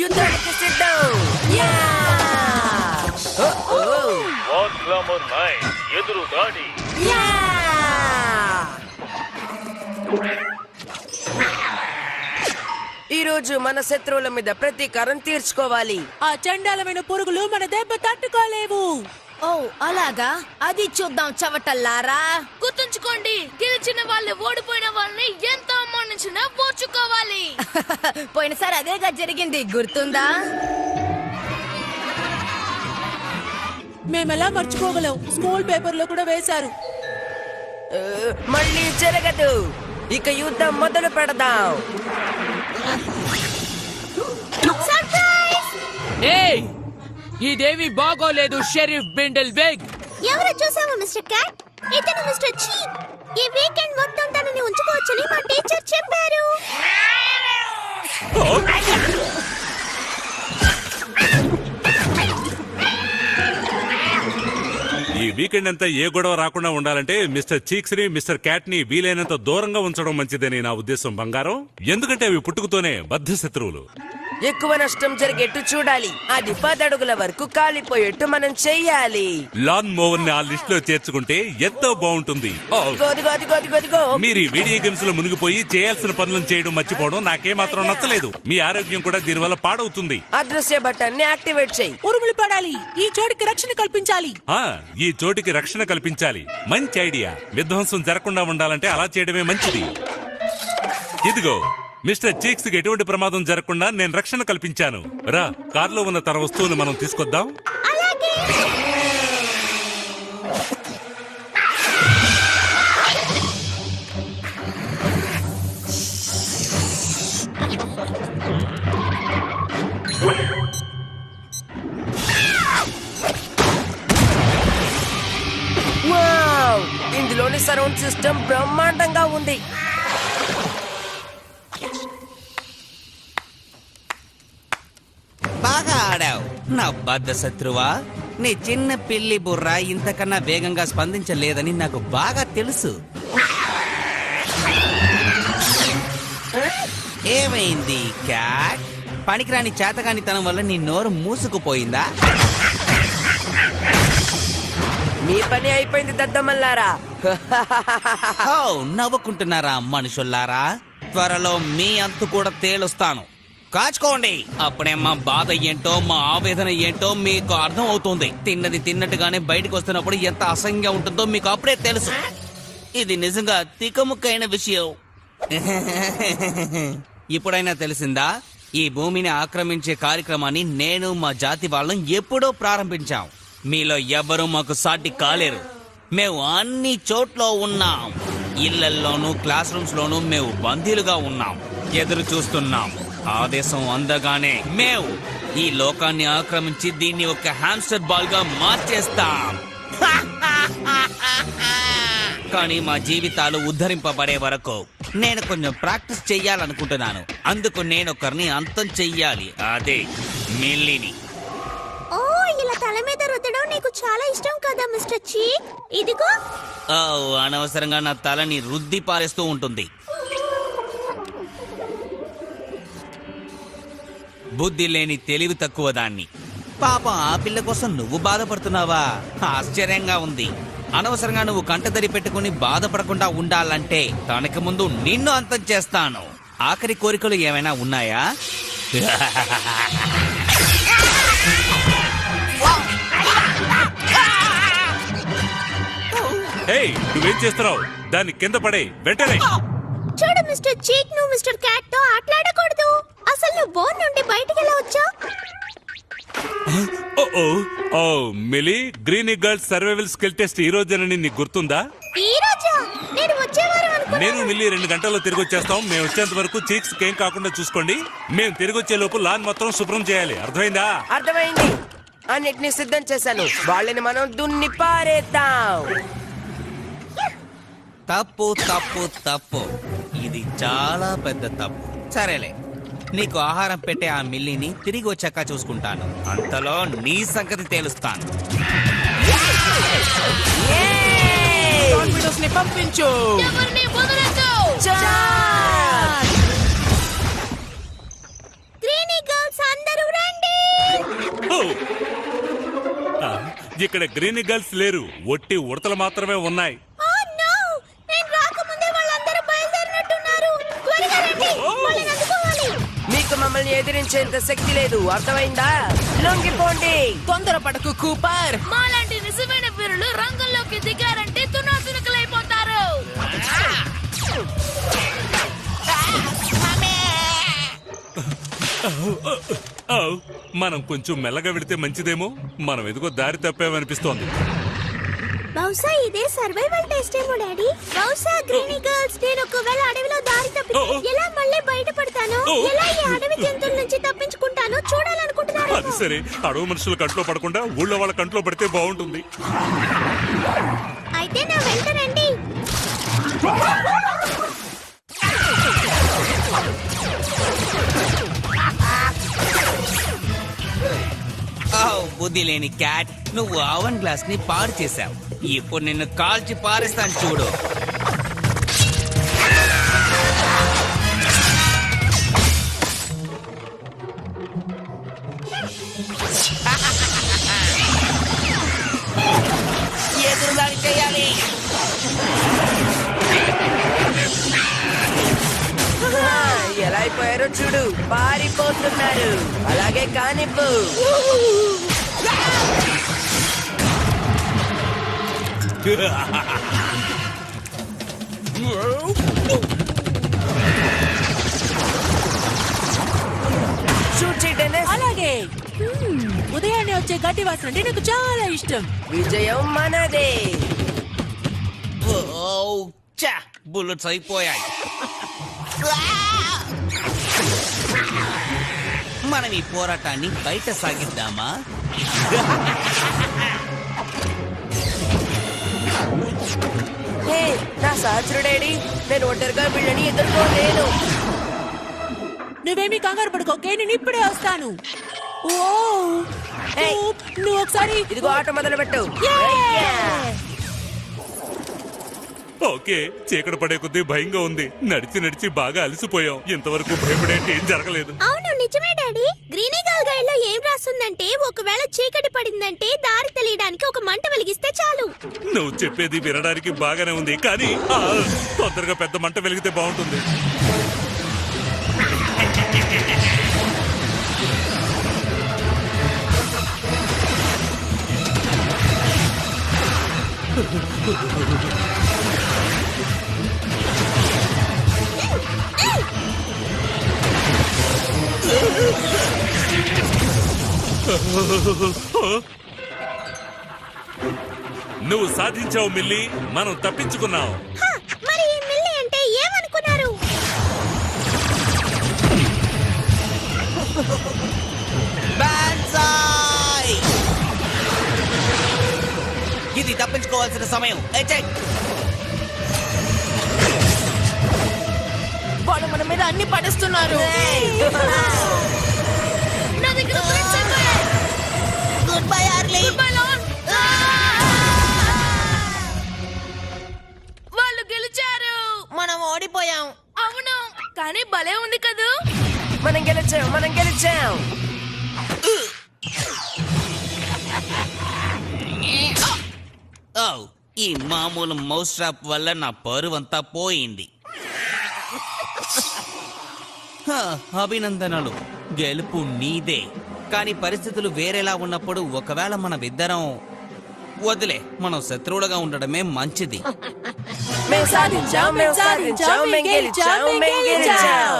యుద్ధానికి సిద్ధం. ఎదురు దాడి. ఈ రోజు మన శత్రువుల మీద ప్రతీకారం తీర్చుకోవాలి. ఆ చండాలమైన పురుగులు మన దెబ్బ తట్టుకోలేవు. ఓ అలాగా, అది చూద్దాం చవటల్లారా. గుర్తుంచుకోండి, గెలిచిన వాళ్ళు ఓడిపోయిన వాళ్ళని ఎంత అవమానించినా ఓర్చుకోవాలి. పోయినసారి అదేగా జరిగింది, గుర్తుందా? మేమెలా మర్చిపోగలం? స్కూల్ పేపర్ లో కూడా వేశారు. మళ్ళీ జరగదు. ఇక యుద్ధం మొదలు పెడదాం. ఏయ్, ఈ దేవి బాగోలేదు. షెరీఫ్ బిండెల్ బెగ్. ఎవరు చూసావా మిస్టర్ క్యాట్? ఇతను మిస్టర్ చీక్. ఈ వీకెండ్ మొత్తం తనని ఉంచుకోవచ్చని మా టీచర్ చెప్పారు. ఈ వీకెండ్ అంతా ఏ గొడవ రాకుండా ఉండాలంటే మిస్టర్ చీక్స్ ని మిస్టర్ క్యాట్ ని వీలైనంత దూరంగా ఉంచడం మంచిదని నా ఉద్దేశం బంగారం. ఎందుకంటే అవి పుట్టుకతోనే బద్ధ శత్రువులు. ఎక్కువ నష్టం జరిగేట్టు చూడాలి. అది 10 అడుగుల వరకు కాలిపోయేట్టు మనం చెయ్యాలి. లాన్ మోవర్ ని ఆ లిస్ట్ లో చేర్చుకుంటే ఎంతో బాగుంటుంది. మీరు ఈ వీడియో గేమ్స్ లో మునిగిపోయి చేయాల్సిన పనులను చేయడం మర్చిపోవడం నాకేమాత్రం నచ్చలేదు. మీ ఆరోగ్యం కూడా దీనివల్ల పాడవుతుంది. అదృశ్య బటన్ ని యాక్టివేట్ చేయి. ఉరుములు పడాలి. ఈ చోటికి రక్షణ కల్పించాలి. ఈ చోటికి రక్షణ కల్పించాలి. మంచి ఐడియా. విధ్వంసం జరగకుండా ఉండాలంటే అలా చేయడమే మంచిది. ఇదిగో మిస్టర్ చీక్స్ కి ఎటువంటి ప్రమాదం జరగకుండా నేను రక్షణ కల్పించాను. రా, కార్లో ఉన్న తన వస్తువులు మనం తీసుకొద్దాం. ఇందులోని సరౌండ్ సిస్టమ్ బ్రహ్మాండంగా ఉంది. బాగా ఆడావు నా బద్ద శత్రువా. నీ చిన్న పిల్లి బుర్ర ఇంతకన్నా వేగంగా స్పందించలేదని నాకు బాగా తెలుసు. ఏమైంది క్యాట్? పనికిరాని చేతగానితనం వల్ల నీ నోరు మూసుకుపోయిందా? మీ పని అయిపోయింది దద్దమల్లారా. నవ్వుకుంటున్నారా మనుషుల్లారా? త్వరలో మీ అంతు కూడా తేలుస్తాను. కాచుకోండి. అప్పుడే మా బాధ ఏంటో, మా ఆవేదన ఏంటో మీకు అర్థం అవుతుంది. తిన్నది తిన్నట్టుగానే బయటకు వస్తున్నప్పుడు ఎంత అసహ్యంగా ఉంటుందో మీకు అప్పుడే తెలుసు. ఇది నిజంగా తికముక్కైన విషయం. ఇప్పుడైనా తెలిసిందా? ఈ భూమిని ఆక్రమించే కార్యక్రమాన్ని నేను మా జాతి వాళ్ళం ఎప్పుడో ప్రారంభించాం. మీలో ఎవ్వరూ మాకు సాటి కాలేరు. మేము అన్ని చోట్ల ఉన్నాం. ఇళ్లల్లోనూ క్లాస్ రూమ్స్ లోనూ మేము బందీలుగా ఉన్నాం. ఎదురు చూస్తున్నాం. ఆదేశం అందగానే మేము ఈ లోకాన్ని ఆక్రమించి దీన్ని ఒక హ్యామ్స్టర్ బాల్ గా మార్చేస్తాం. కానీ మా జీవితాలు ఉద్ధరింపబడే వరకు నేను కొంచెం ప్రాక్టీస్ చెయ్యాలనుకుంటున్నాను. అందుకు నేను ఒకరిని అంతం చెయ్యాలి. అదే మిల్లీని. ఓ, ఇలా తల మీద రుద్దడం నీకు చాలా ఇష్టం కదా మిస్టర్ చీక్? ఇదిగో. అనవసరంగా నా తలని రుద్ది పారేస్తూ ఉంటుంది. బుద్ధి లేని తెలివి తక్కువ దాన్ని. పాపం ఆ పిల్ల కోసం నువ్వు బాధపడుతున్నావా? ఆశ్చర్యంగా ఉంది. అనవసరంగా నువ్వు కంటదరి పెట్టుకుని బాధపడకుండా ఉండాలంటే తనకి ముందు నిన్ను అంతం చేస్తాను. ఆఖరి కోరికలు ఏమైనా ఉన్నాయా? నువ్వేం చేస్తున్నావు? దాన్ని కింద పడే వెంటనే. చూడు మిస్టర్ చీక్, నువ్వు మిస్టర్ క్యాట్ తో ఆటలాడకూడదు. అసలు నువ్వు బోర్ నుండి బయటికి ఎలా వచ్చావు? Milli, green girls survival skill test ఈ రోజునని నీకు గుర్తుందా? ఈ రోజా? నేను వచ్చేవారం అనుకున్నాను. నేను మిల్లీ 2 గంటల్లో తిరిగి వచ్చేస్తాం. మేము వచ్చేంత వరకు చీక్స్ ఏం కాకుండా చూసుకోండి. మేము తిరిగి వచ్చే లోపు లాన్ మొత్తం శుభ్రం చేయాలి. అర్థమైందా? అర్థమైంది. అన్నిటినీ సిద్ధం చేశాను. వాళ్ళని మనం దున్ని పారేద్దాం. తప్పు తప్పు తప్పు. ఇది చాలా పెద్ద తప్పు. సరేలే, నీకు ఆహారం పెట్టే ఆ మిల్లీని తిరిగి వచ్చాక చూసుకుంటాను. అంతలో నీ సంగతి తేలుస్తాను. పంపించు. గ్రీనీ గర్ల్స్ అందరూ ఇక్కడ గ్రీన్ గర్ల్స్ లేరు, ఒట్టి ఉడతలు మాత్రమే ఉన్నాయి. Oh no! నేను రాకముందే వాళ్ళందరూ బయలుదేరినట్టున్నారు. త్వరగా రండి, వాళ్ళని అందుకోవాలి. మీకు మమ్మల్ని ఎదిరించేంత శక్తి లేదు, అర్థమైందా? లొంగిపోండి. తొందరపడకు కూపర్. మాలాంటి నిజమైన వీరులు రంగంలోకి దిగారంటే తునాతునకలైపోతారు. మనం కొంచెం మెల్లగా వెళితే మంచిదేమో. మనం ఎదుగో దారి తప్పామనిపిస్తోంది. బహుశా ఇదే సర్వైవల్ టెస్ట్ ఏమో డాడీ. బహుశా గ్రీనీ గర్ల్స్ నేను ఒకవేళ అడవిలో దారి తప్పి ఎలా మళ్ళీ బయటపడతాను, ఎలా ఈ అడవి జంతువుల నుంచి తప్పించుకుంటానో చూడాలనుకుంటున్నారు. అది సరే, అడవి మనుషుల కంట్లో పడకుండా ఊళ్ళో వాళ్ళ కంట్లో పడితే బాగుంటుంది. అయితే నా వెంట రండి. బుద్ధి లేని క్యాట్, నువ్వు అవన్ గ్లాస్ ని పాడు చేశావు. ఇప్పుడు నిన్ను కాల్చి పారేస్తాను చూడు. ఎదురుదాడి చేయాలి. ఎలా అయిపోయారో చూడు, పారిపోతున్నారు. అలాగే కానివ్వు. షూట్ చేయటనే. అలాగే ఉదయాన్నే వచ్చే గడ్డి వాసన అంటే నాకు చాలా ఇష్టం. విజయం మనదే. బుల్లెట్స్ అయిపోయాయి. మనం ఈ పోరాటాన్ని బయట సాగిద్దామా? హే, నా సహచరుడేడి? నేను ఒంటరిగా వీళ్ళని ఎదుర్కోలేను. నువ్వేమీ కంగారు పడుకో, నేను ఇప్పుడే వస్తాను. ఓ ఏయ్. నువ్వు ఒకసారి ఇదిగో ఆట మొదలు పెట్టు. ఓకే, చీకటి పడే కొద్దీ భయంగా ఉంది. నడిచి నడిచి బాగా అలసిపోయాం. ఇంతవరకు భయపడేంటి ఏం జరగలేదు. అవును నిజమే డాడీ. గ్రీనీ గర్ల్ గైడ్ లో ఏం రాస్తుందంటే ఒకవేళ చీకటి పడిందంటే దారి తెలియడానికి ఒక మంట వెలిగిస్తే చాలు. నువ్వు చెప్పేది వినడానికి బాగానే ఉంది, కానీ తొందరగా పెద్ద మంట వెలిగితే బాగుంటుంది. నువ్వు సాధించావు మిల్లీ, మనం తప్పించుకున్నావు. మరి ఈ మిల్లి అంటే ఏమనుకున్నారు? బాన్సాయ్! ఇది తప్పించుకోవాల్సిన సమయం. వాళ్ళు మన మీద అన్ని పడేస్తున్నారు. Good bye Arli. వాళ్ళు గెలిచారు, మనం ఓడిపోయాం. అవును, కానీ భలే ఉంది కదూ. మనం గెలిచాం, మనం గెలిచాం. ఈ మామూలు మౌస్ ట్రాప్ వల్ల నా పరువంతా పోయింది. అభినందనలు, గెలుపు నీదే. కానీ పరిస్థితులు వేరేలా ఉన్నప్పుడు ఒకవేళ మనమిద్దరం వదిలే, మనం శత్రువులుగా ఉండడమే మంచిది. మేము సాధించాం, మేము సాధించాం, మేము గెలిచాం, మేము గెలిచాం.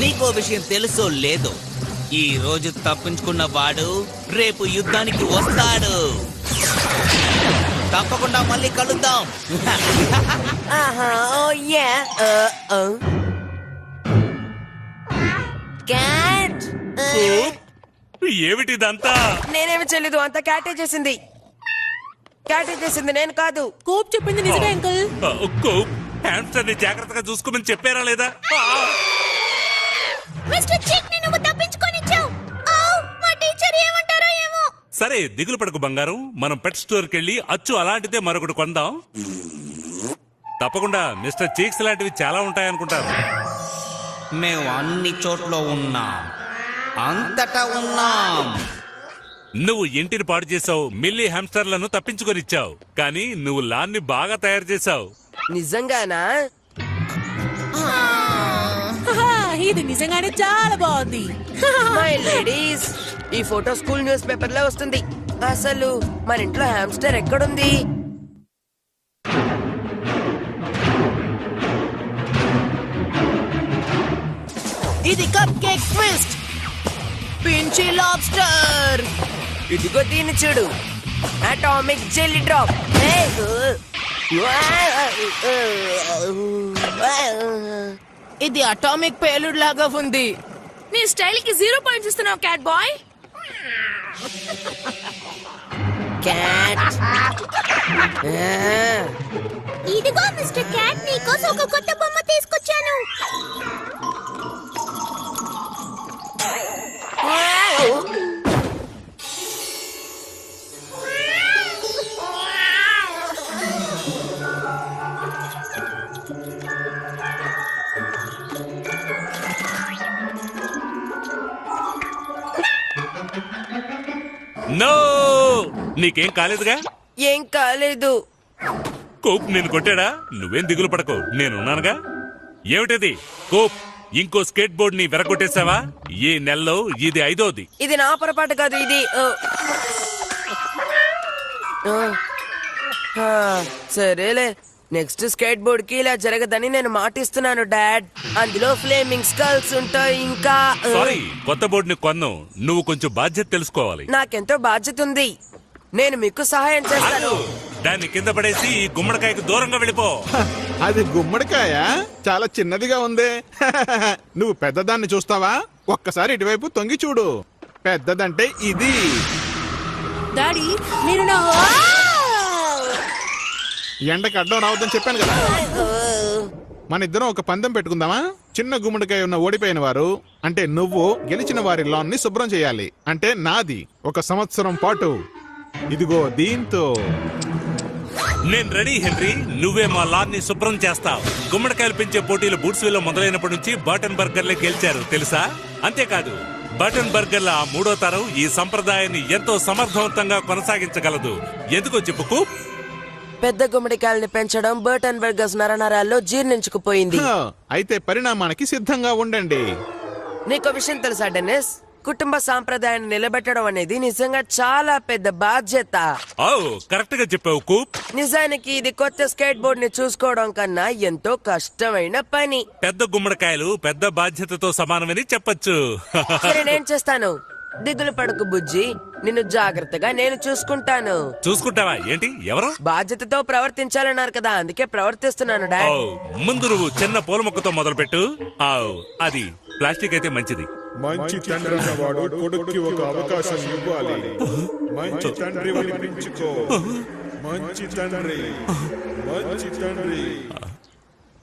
నీకో విషయం తెలుసో లేదో, ఈ రోజు తప్పించుకున్న వాడు రేపు యుద్ధానికి వస్తాడు. తప్పకుండా మళ్ళీ కలుద్దాం. ఆహా, ఓ యా. క్యాట్. ఏమిటిదంతా? నేనేమి చెల్లిదు, అంత క్యాటే చేసింది. క్యాటే చేసింది, నేను కాదు. కోప్ చెప్పింది నిజమే అంకుల్. హ్యామ్స్టర్ ని జాగ్రత్తగా చూసుకోమని చెప్పారా లేదా? మిస్టర్ చిక్ ని నువ్వు తప్పించుకొనిచ్చావు. మా టీచర్ ఏమంటారో ఏమో. సరే, దిగులు పడకు బంగారం. మనం పెట్ స్టోర్ కెళ్ళి అచ్చు అలాంటిదే మరొకటి కొందాం. తప్పకుండా మిస్టర్ చీక్స్ లాంటివి చాలా ఉంటాయనుకుంటారు. మేము అన్ని చోట్ల ఉన్నాం, అంతటా ఉన్నాం. నువ్వు ఇంటిని పాడు చేసావు, మిల్లీ హామ్స్టర్లను తప్పించుకొనిచ్చావు, కానీ నువ్వు లాన్ని బాగా తయారు చేసావు. నిజంగానా? హహా, ఇది నిజంగానే చాలా బాగుంది. మై లేడీస్, ఈ ఫోటో స్కూల్ న్యూస్ పేపర్ లో వస్తుంది. అసలు మన ఇంట్లో హామ్స్టర్ ఎక్కడుంది? ఇది కప్ కేక్ ట్విస్ట్, పించి లాబ్స్టర్. ఇదిగో దీన్ని చూడు, అటామిక్ జెల్లీ డ్రాప్. ఇది అటామిక్ పేలుడ్ లాగా ఉంది. నీ స్టైల్ కి 0 పాయింట్స్ ఇస్తున్నావు క్యాట్ బాయ్. క్యాట్. ఇదిగో మిస్టర్ క్యాట్, నీకోసం ఒక కొత్త బొమ్మ తీసుకొచ్చాను. నో, నీకేం కాలేదుగా? ఏం కాలేదు. కోప్ నేను కొట్టాడా? నువ్వేం దిగులు పడకు, నేనున్నానుగా. ఏమిటది? కోప్, ఇంకో స్కేట్ బోర్డ్ ని విరగొట్టేశావా? ఈ నెలలో ఇది 5వది. ఇది నా పొరపాటు కాదు, ఇది సరేలే. నెక్స్ట్ స్కేట్ బోర్డ్ కి ఇలా జరగదని నేను మాటిస్తున్నాను డాడ్. అందులో ఫ్లేమింగ్ స్కల్స్ ఉంటాయి. ఇంకా సారీ, కొత్త బోర్డుని కొన్ను. నువ్వు కొంచెం బాధ్యత తెలుసుకోవాలి. నాకెంతో బాధ్యత ఉంది. నేను మీకు సహాయం చేస్తాను. దాన్ని కింద పడేసి ఈ గుమ్మడికాయకు దూరంగా వెళ్ళిపో. అది గుమ్మడికాయ చాలా చిన్నదిగా ఉంది. నువ్వు పెద్దదాన్ని చూస్తావా? ఒక్కసారి ఇటువైపు తొంగి చూడు. పెద్దదంటే ఇది. డాడీ, మీరు నా ఎండకి అడ్డం రావద్దని చెప్పాను కదా. మన ఇద్దరం ఒక పందెం పెట్టుకుందామా? చిన్న గుమ్మడికాయ ఉన్న ఓడిపోయిన వారు, అంటే నువ్వు, గెలిచిన వారి లాన్ ని శుభ్రం చేయాలి. అంటే నాది 1 సంవత్సరం పాటు. ఇదిగో దీంతో. నేను రెడీ హెన్రీ. నువ్వే మా లాన్ ని శుభ్రం చేస్తావు. గుమ్మడికాయలు పెంచే పోటీలు బూట్స్విల్ లో మొదలైనప్పటి నుంచి బటన్ బర్గర్లే గెలిచారు, తెలుసా? అంతేకాదు, బటన్ బర్గర్ల 3వ తరం ఈ సంప్రదాయాన్ని ఎంతో సమర్థవంతంగా కొనసాగించగలదు. ఎందుకో చెప్పుకు. పెద్ద గుమ్మడికాయల్ని పెంచడం బర్టన్ బర్గర్స్ నరనరాల్లో జీర్ణించుకుపోయింది. అయితే పరిణామానికి సిద్ధంగా ఉండండి. నీకో విషయం తెలుసా డెన్నిస్? కుటుంబ సాంప్రదాయాన్ని నిలబెట్టడం అనేది నిజంగా చాలా పెద్ద బాధ్యత. కరెక్ట్ గా చెప్పావు కూప్. నిజానికి ఇది కొత్త స్కేట్ బోర్డ్ ని చూసుకోవడం కన్నా ఎంతో కష్టమైన పని. పెద్ద గుమ్మడికాయలు పెద్ద బాధ్యతతో సమానమని చెప్పొచ్చు. సరే, నేను చేస్తాను. దిగులు పడకు బుజ్జి, నిన్ను జాగ్రత్తగా నేను చూసుకుంటాను. చూసుకుంటావా? ఏంటి? ఎవరు? బాధ్యతతో ప్రవర్తించాలన్నారు కదా, అందుకే ప్రవర్తిస్తున్నాను డాడ్. ముందు నువ్వు చిన్న పూల మొక్కతో మొదలుపెట్టు. అది ప్లాస్టిక్ అయితే మంచిది. మంచి తండ్రి అన్నవాడు కొడుక్కి ఒక అవకాశం ఇవ్వాలి. మంచి తండ్రి వినిపించుకో. మంచి తండ్రి, మంచి తండ్రి.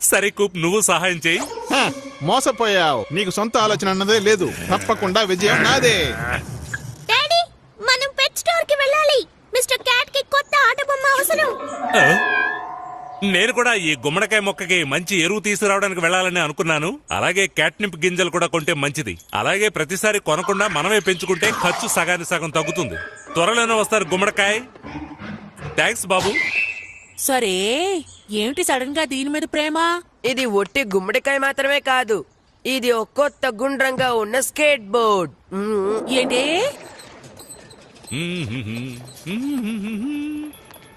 సరే కూప్, నువ్వు సహాయం చేయి. మోసపోయావు. నీకు సొంత ఆలోచన అన్నదే లేదు. తప్పకుండా విజయం నాదే. డాడీ, మనం పెట్ స్టోర్ కి వెళ్ళాలి. మిస్టర్ క్యాట్ కి కొత్త ఆట బొమ్మ అవసరం. నేను కూడా ఈ గుమ్మడికాయ మొక్కకి మంచి ఎరువు తీసుకురావడానికి వెళ్ళాలని అనుకున్నాను. అలాగే క్యాట్నిప్ గింజలు కూడా కొంటే మంచిది. అలాగే ప్రతిసారి కొనకుండా మనమే పెంచుకుంటే ఖర్చు సగానికి సగం తగ్గుతుంది. త్వరలోనే వస్తారు గుమ్మడికాయ. థ్యాంక్స్ బాబు. సరే, ఏమిటి సడన్ గా దీని మీద ప్రేమ? ఇది ఒట్టి గుమ్మడికాయ మాత్రమే కాదు, ఇది ఒక కొత్త గుండ్రంగా ఉన్న స్కేట్ బోర్డ్. ఏంటి?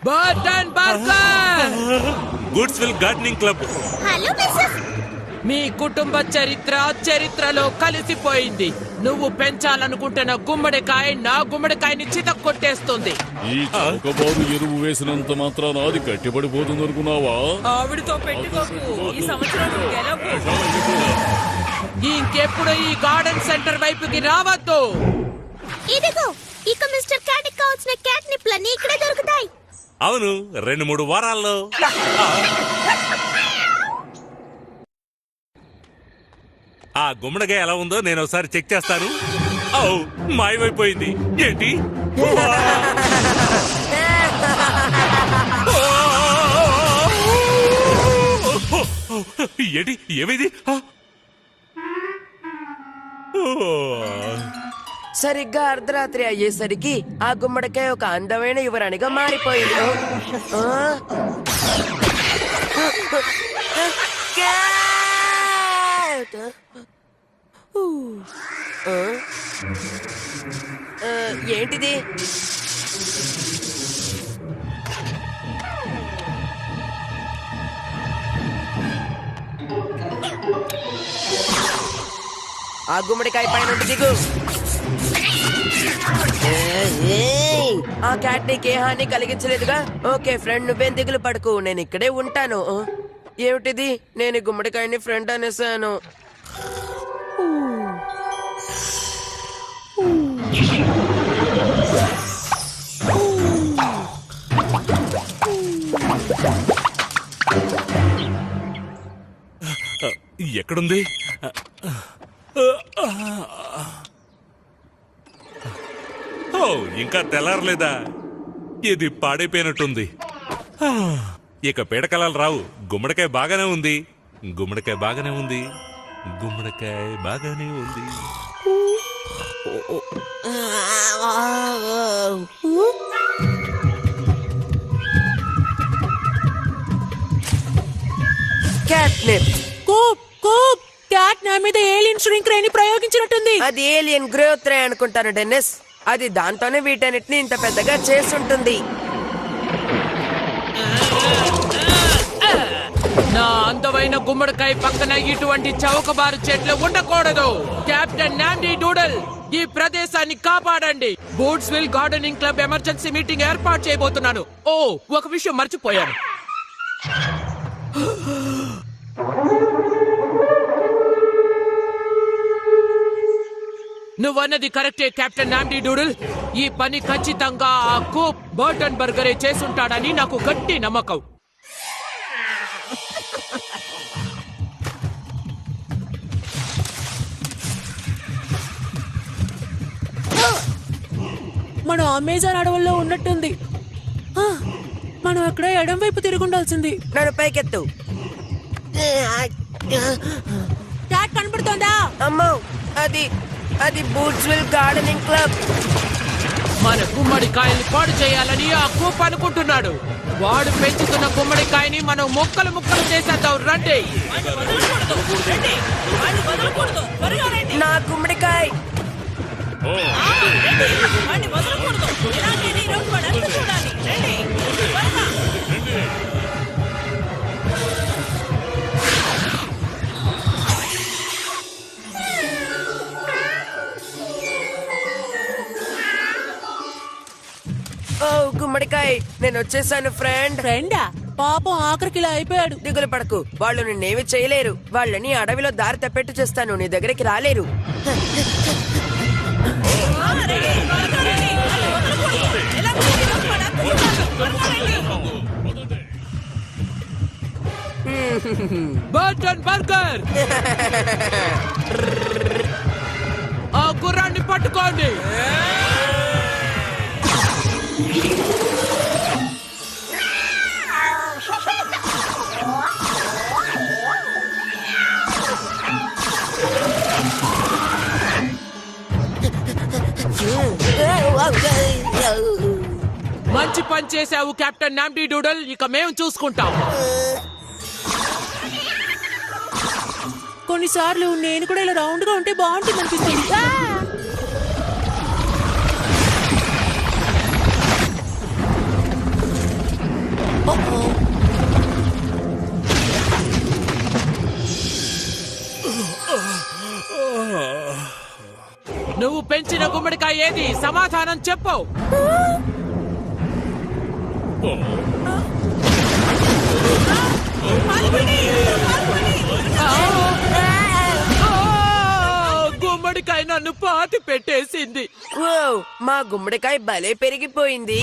బటన్ బర్గర్ గుడ్స్విల్ గార్డెనింగ్ క్లబ్. Hello missus. మీ కుటుంబ చరిత్రలో కలిసిపోయింది. నువ్వు పెంచాలనుకుంటున్న గుమ్మడికాయ నా గుమ్మడికాయని చితక్కొట్టేస్తుంది. ఈ చౌకబారు ఎరువు వేసినంత మాత్రాన అది గట్టిపడిపోతుంది అనుకున్నావా? ఆవిడతో పెట్టుకోకు. ఈ సంవత్సరం గెలవు. ఇంకెప్పుడు ఈ గార్డెన్ సెంటర్ వైపుకి రావద్దు. ఇదిగో, ఇక మిస్టర్ క్యాట్ కి కావాల్సిన క్యాట్నిప్ లన్నీ ఇక్కడే దొరుకుతాయి. అవును, 2-3 వారాల్లో. ఆ గుమ్మడికాయ ఎలా ఉందో నేను ఒకసారి చెక్ చేస్తాను. మాయమైపోయింది. ఏంటి? ఏంటి? ఏమైంది? సరిగ్గా అర్ధరాత్రి అయ్యేసరికి ఆ గుమ్మడికాయ ఒక అందమైన యువరాణిగా మారిపోయింది. ఆ? క్యాట్! ఆ? ఏంటిది? ఆ గుమ్మడికాయ పైన దిగు. ఆ క్యాట్ నీకే హాని కలిగించలేదుగా? ఓకే ఫ్రెండ్, నువ్వేం దిగులు పడకు, నేను ఇక్కడే ఉంటాను. ఏమిటిది? నేను ఈ గుమ్మడికాయని ఫ్రెండ్ అనేసాను. ఎక్కడుంది? ఓ, ఇంకా తెల్లారలేదా? ఇది పాడైపోయినట్టుంది. ఇక పీడకలాలు రావు. గుమ్మడికాయ బాగానే ఉంది. గుమ్మడికాయ బాగానే ఉంది. గుమ్మడికాయ బాగానే ఉంది. క్యాట్నిప్. కూప్ కూప్ క్యాట్ నా మీద ఏలియన్ ష్రింక్ రేని ప్రయోగించినట్టుంది. అది ఏలియన్ గ్రోత్ రే అనుకుంటాను డెన్నిస్. అది దాంతోనే వీటన్నిటిని ఇంత పెద్దగా చేసుంటుంది. నా అందమైన గుమ్మడికాయ పక్కన ఇటువంటి చౌకబారు చెట్లు ఉండకూడదు. కెప్టెన్ నాండీ డూడల్, ఈ ప్రదేశాన్ని కాపాడండి. బూట్స్విల్ గార్డెనింగ్ క్లబ్ ఎమర్జెన్సీ మీటింగ్ ఏర్పాటు చేయబోతున్నాను. ఓ, ఒక విషయం మర్చిపోయాను. నువ్వన్నది కరెక్టే కెప్టెన్ నాండీ డూడల్. ఈ పని ఖచ్చితంగా ఆ కూప్ బర్టన్ బర్గరే చేసుంటాడని నాకు గట్టి నమ్మకం. మనం అమెజాన్ అడవుల్లో ఉన్నట్టుంది. మనం అక్కడ ఎడం వైపు తిరుగుండాల్సింది. నన్ను పైకెత్తు. క్యాట్ కనబడుతోందా? అమ్మో, అది బూట్స్విల్ గార్డెనింగ్ క్లబ్. మన గుమ్మడికాయల్ని పాడు చేయాలని ఆ కూప్ అనుకుంటున్నాడు. వాడు పెంచుతున్న గుమ్మడికాయని మనం ముక్కలు ముక్కలు చేసేద్దాం. రండి. నా గుమ్మడికాయ. ఓ గుమ్మడికాయ, నేను వచ్చేసాను ఫ్రెండ్. ఫ్రెండా? పాపం ఆఖరికి ఇలా అయిపోయాడు. దిగులు పడకు, వాళ్ళు నిన్నేమి చేయలేరు. వాళ్ళని అడవిలో దారి తప్పెట్టు చేస్తాను, నీ దగ్గరికి రాలేరు. బర్టన్ బర్గర్, ఆ గుర్రాన్ని పట్టుకోండి. మంచి పని చేసావు కెప్టెన్ నాండీ డూడల్. ఇక మేము చూసుకుంటాం. కొన్నిసార్లు నేను కూడా ఇలా రౌండ్ గా ఉంటే బాగుంటుంది అనిపిస్తుంది. నువ్వు పెంచిన గుమ్మడికాయ ఏది? సమాధానం చెప్పు. గుమ్మడికాయ నన్ను పాతి పెట్టేసింది. ఓ, మా గుమ్మడికాయ భలే పెరిగిపోయింది.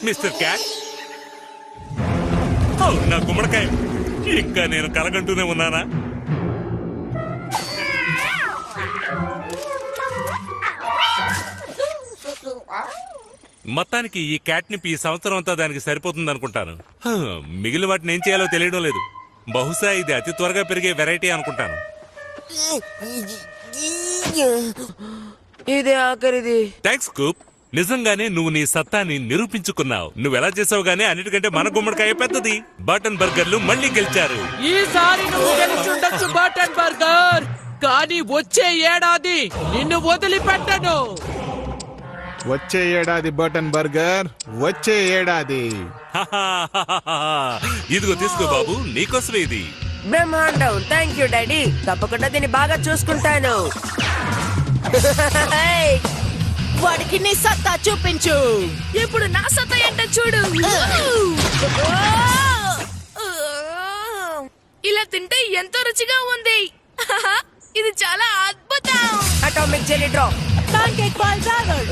మిస్టర్ క్యాట్, నా గుమ్మడికాయ. ఇంకా నేను కలగంటూనే ఉన్నానా? మొత్తానికి ఈ క్యాట్నిప్ ఈ సంవత్సరం అంతా దానికి సరిపోతుంది అనుకుంటాను. మిగిలిన వాటిని ఏం చేయాలో తెలియడం లేదు. బహుశా ఇది అతి త్వరగా పెరిగే వెరైటీ అనుకుంటాను. ఇదే ఆఖరిది. థ్యాంక్స్ కూప్. నిజంగానే నువ్వు నీ సత్తాని నిరూపించుకున్నావు. నువ్వెలా చేసావు గానీ అన్నిటికంటే మన గుమ్మడికాయ పెద్దది. బటన్ బర్గర్లు మళ్ళీ గెలిచారు. ఈసారి నువ్వు గెలిచుండొచ్చు బటన్ బర్గర్, కానీ వచ్చే ఏడాది నిన్ను వదిలిపెట్టను. వచ్చే ఏడాది బటన్ బర్గర్, వచ్చే ఏడాది. ఇదిగో తీసుకో బాబు, నీకోసమే ఇది. బ్రహ్మాండం. Thank you daddy. తప్పకుండా దీన్ని బాగా చూసుకుంటాను. వాడికి నీ సత్తా చూపించు. ఇప్పుడు నా సత్తా ఏంటో చూడు. ఇలా తింటే ఎంతో రుచిగా ఉంది. ఇది చాలా అద్భుతం. Atomic jelly drop. Pan cake ball driver.